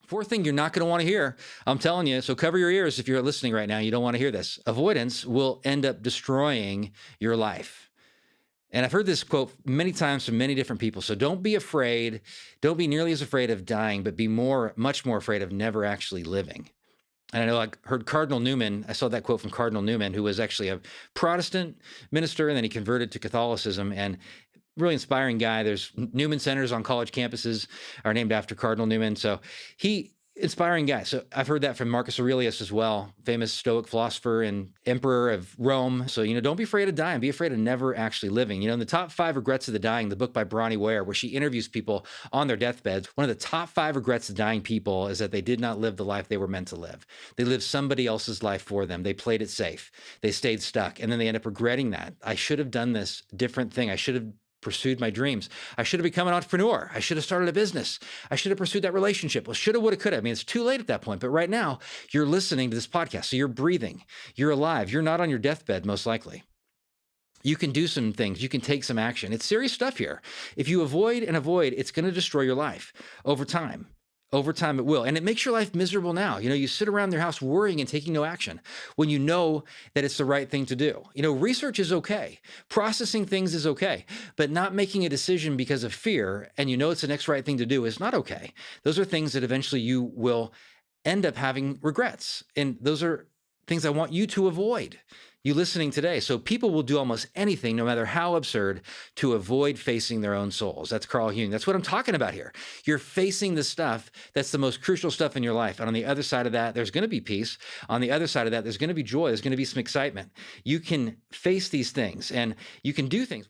Fourth thing you're not going to want to hear. I'm telling you. So cover your ears if you're listening right now. You don't want to hear this. Avoidance will end up destroying your life. And I've heard this quote many times from many different people. So don't be afraid. Don't be nearly as afraid of dying, but be much more afraid of never actually living. And I know I heard Cardinal Newman. I saw that quote from Cardinal Newman, who was actually a Protestant minister, and then he converted to Catholicism. And really inspiring guy. There's Newman Centers on college campuses are named after Cardinal Newman. So inspiring guy. So I've heard that from Marcus Aurelius as well, famous Stoic philosopher and emperor of Rome. So, don't be afraid of dying. Be afraid of never actually living. In the top 5 regrets of the dying, the book by Bronnie Ware, where she interviews people on their deathbeds, one of the top 5 regrets of dying people is that they did not live the life they were meant to live. They lived somebody else's life for them. They played it safe. They stayed stuck. And then they end up regretting that. I should have done this different thing. I should have pursued my dreams. I should have become an entrepreneur. I should have started a business. I should have pursued that relationship. Well, shoulda, woulda, coulda. I mean, it's too late at that point. But right now, you're listening to this podcast. So you're breathing. You're alive. You're not on your deathbed, most likely. You can do some things. You can take some action. It's serious stuff here. If you avoid, it's going to destroy your life over time. Over time, it will. And it makes your life miserable now. You sit around your house worrying and taking no action when you know that it's the right thing to do. Research is okay. Processing things is okay. But not making a decision because of fear and it's the next right thing to do is not okay. Those are things that eventually you will end up having regrets. And those are things I want you to avoid. You listening today. So people will do almost anything, no matter how absurd, to avoid facing their own souls. That's Carl Jung. That's what I'm talking about here. You're facing the stuff that's the most crucial stuff in your life. And on the other side of that, there's going to be peace. On the other side of that, there's going to be joy. There's going to be some excitement. You can face these things and you can do things.